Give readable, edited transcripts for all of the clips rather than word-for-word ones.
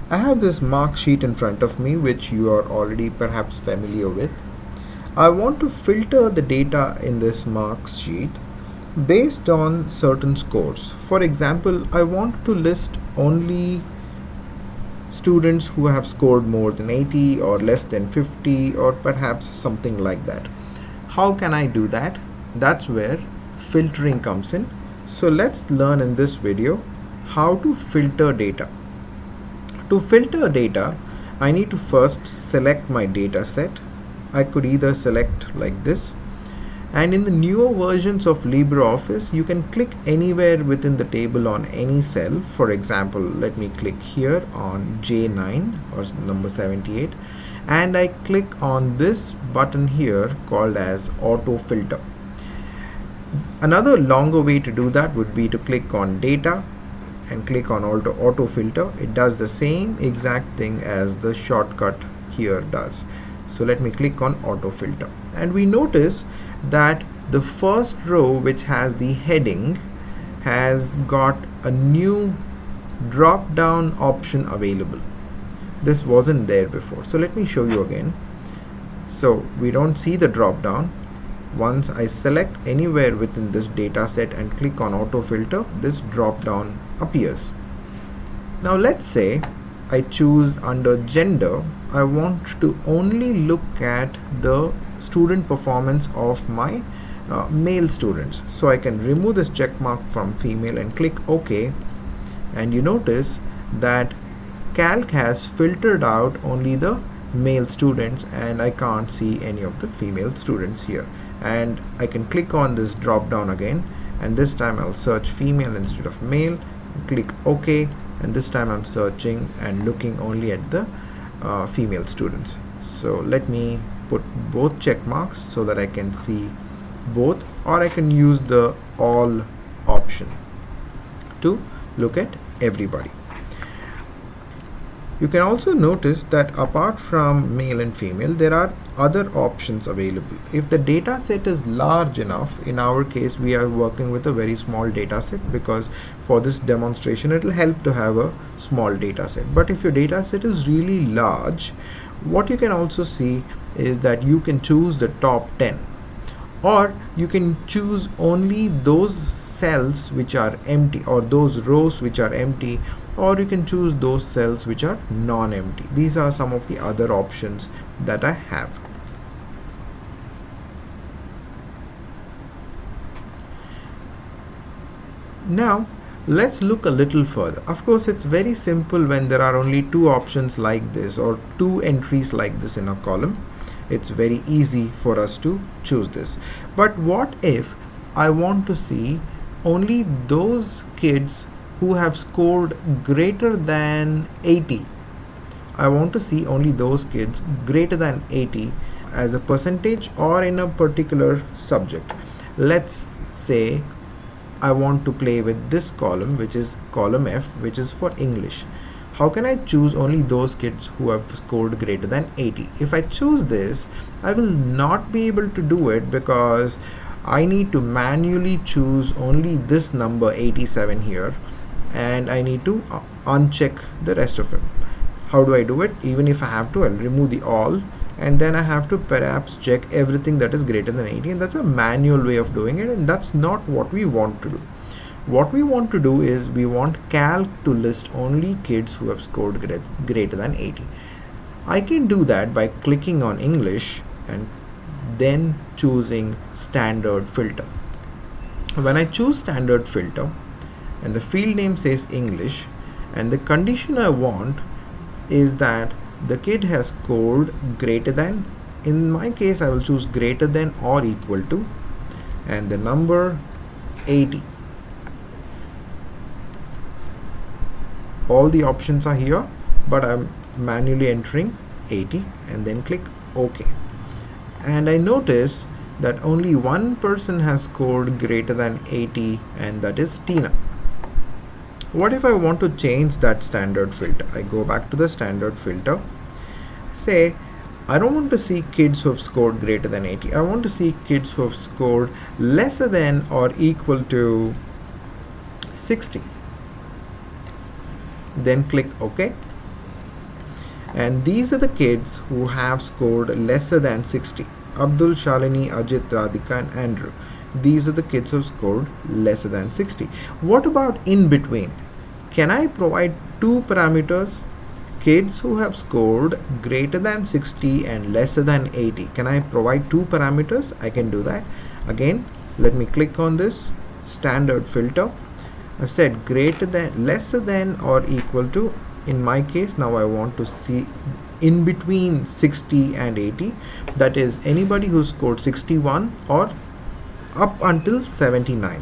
I have this mark sheet in front of me which you are already perhaps familiar with. I want to filter the data in this marks sheet based on certain scores. For example, I want to list only students who have scored more than 80 or less than 50 or perhaps something like that. How can I do that? That's where filtering comes in. So let's learn in this video how to filter data. To filter data, I need to first select my data set. I could either select like this, and in the newer versions of LibreOffice you can click anywhere within the table on any cell. For example, let me click here on J9 or number 78, and I click on this button here called as auto filter. Another longer way to do that would be to click on data and click on auto filter. It does the same exact thing as the shortcut here does. So let me click on auto filter, and we notice that the first row, which has the heading, has got a new drop down option available. This wasn't there before, so let me show you again. So we don't see the drop down. Once I select anywhere within this data set and click on auto filter, this drop down appears. Now let's say I choose under gender, I want to only look at the student performance of my male students. So I can remove this check mark from female and click OK, and you notice that Calc has filtered out only the male students and I can't see any of the female students here. And I can click on this drop down again, and this time I'll search female instead of male, click OK, and this time I'm searching and looking only at the female students. So let me put both check marks so that I can see both, or I can use the all option to look at everybody. You can also notice that apart from male and female, there are other options available. If the data set is large enough, in our case we are working with a very small data set because for this demonstration it will help to have a small data set. But if your data set is really large, what you can also see is that you can choose the top 10, or you can choose only those cells which are empty or those rows which are empty, or you can choose those cells which are non-empty. These are some of the other options that I have. Now let's look a little further. Of course, it's very simple when there are only two options like this or two entries like this in a column. It's very easy for us to choose this. But what if I want to see only those kids who have scored greater than 80? I want to see only those kids greater than 80 as a percentage or in a particular subject. Let's say I want to play with this column, which is column F, which is for English. How can I choose only those kids who have scored greater than 80? If I choose this, I will not be able to do it because I need to manually choose only this number 87 here, and I need to uncheck the rest of them. How do I do it? Even if I have to, I'll remove the all, and then I have to perhaps check everything that is greater than 80, and that's a manual way of doing it, and that's not what we want to do. What we want to do is we want Calc to list only kids who have scored greater than 80. I can do that by clicking on English and then choosing standard filter. When I choose standard filter and the field name says English, and the condition I want is that the kid has scored greater than, in my case I will choose greater than or equal to, and the number 80. All the options are here, but I'm manually entering 80 and then click OK. And I notice that only one person has scored greater than 80, and that is Tina. What if I want to change that standard filter? I go back to the standard filter, say I don't want to see kids who have scored greater than 80. I want to see kids who have scored lesser than or equal to 60. Then click OK. And these are the kids who have scored lesser than 60. Abdul, Shalini, Ajit, Radhika and Andrew. These are the kids who scored lesser than 60. What about in between? Can I provide two parameters? Kids who have scored greater than 60 and lesser than 80. Can I provide two parameters? I can do that. Again, let me click on this standard filter. I've said greater than, lesser than or equal to. In my case, now I want to see in between 60 and 80. That is anybody who scored 61 or up until 79.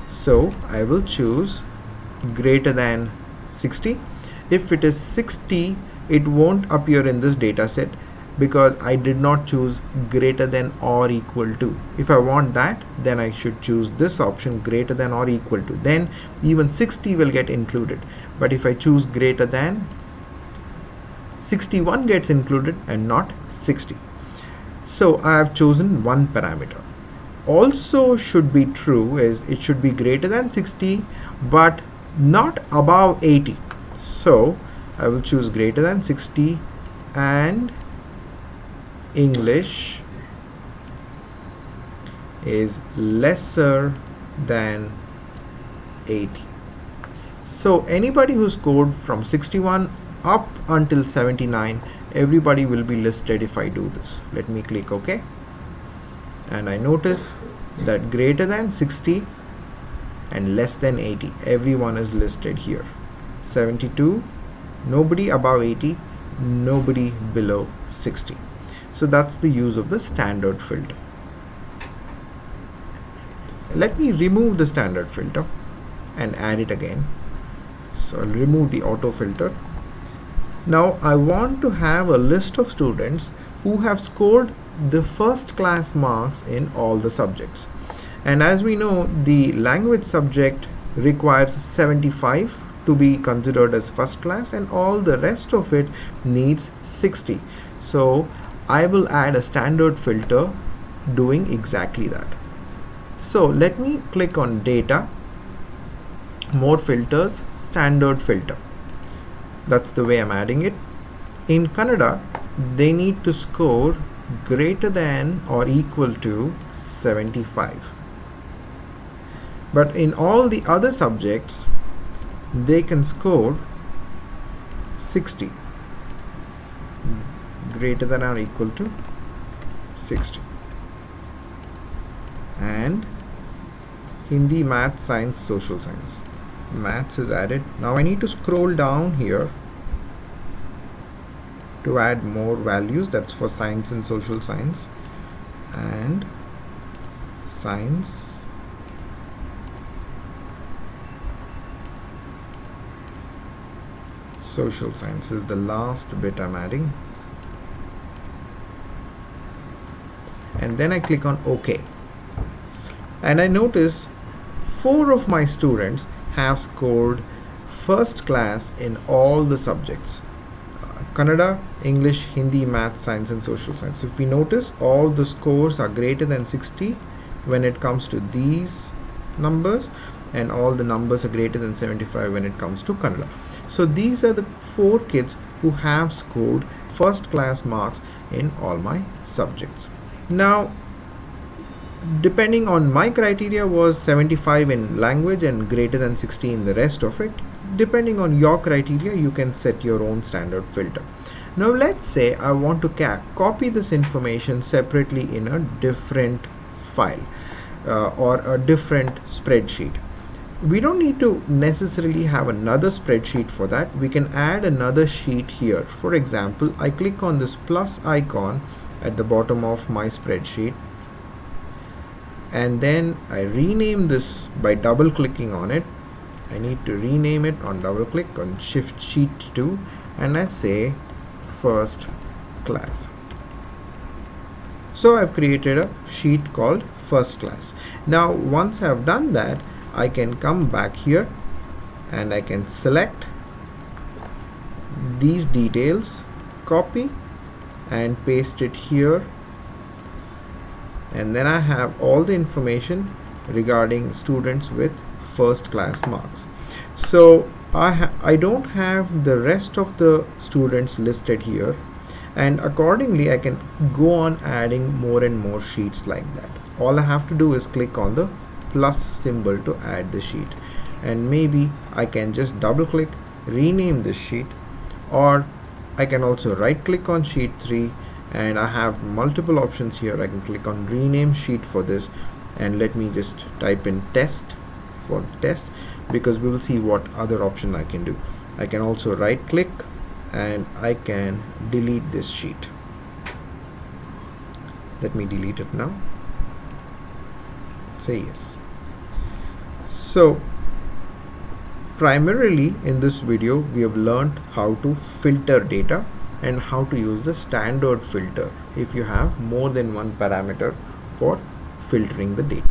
So I will choose greater than 60. If it is 60, it won't appear in this data set because I did not choose greater than or equal to. If I want that, then I should choose this option, greater than or equal to. Then even 60 will get included. But if I choose greater than, 61 gets included and not 60. So I have chosen one parameter. Also should be true is it should be greater than 60 but not above 80. So I will choose greater than 60 and English is lesser than 80. So anybody who scored from 61 up until 79, everybody will be listed if I do this. Let me click OK. And I notice that greater than 60 and less than 80, everyone is listed here. 72, nobody above 80, nobody below 60. So that's the use of the standard filter. Let me remove the standard filter and add it again. So I'll remove the auto filter. Now I want to have a list of students who have scored the first class marks in all the subjects. And as we know, the language subject requires 75 to be considered as first class and all the rest of it needs 60. So I will add a standard filter doing exactly that. So let me click on data, more filters, standard filter. That's the way I'm adding it. In Kannada, they need to score greater than or equal to 75. But in all the other subjects, they can score 60. Greater than or equal to 60. And Hindi, Math, Science, Social Science. Maths is added. Now I need to scroll down here to add more values. That's for Science and Social Science. And Science, Social Science is the last bit I'm adding. And then I click on OK. And I notice 4 of my students have scored first class in all the subjects. Kannada, English, Hindi, Math, Science and Social Science. If we notice, all the scores are greater than 60 when it comes to these numbers, and all the numbers are greater than 75 when it comes to Kannada. So these are the 4 kids who have scored first class marks in all my subjects. Now, depending on my criteria was 75 in language and greater than 60 in the rest of it. Depending on your criteria, you can set your own standard filter. Now let's say I want to copy this information separately in a different file or a different spreadsheet. We don't need to necessarily have another spreadsheet for that. We can add another sheet here. For example, I click on this plus icon at the bottom of my spreadsheet, and then I rename this by double clicking on it. I need to rename it on double click on Shift Sheet 2, and I say first class. So I've created a sheet called first class. Now once I've done that, I can come back here and I can select these details, copy and paste it here, and then I have all the information regarding students with first class marks. So I don't have the rest of the students listed here, and accordingly I can go on adding more and more sheets like that. All I have to do is click on the plus symbol to add the sheet, and maybe I can just double click, rename this sheet, or I can also right click on sheet 3, and I have multiple options here. I can click on rename sheet for this, and let me just type in test for test, because we will see what other option I can do. I can also right click and I can delete this sheet. Let me delete it now. Say yes. So primarily in this video we have learned how to filter data and how to use the standard filter if you have more than one parameter for filtering the data.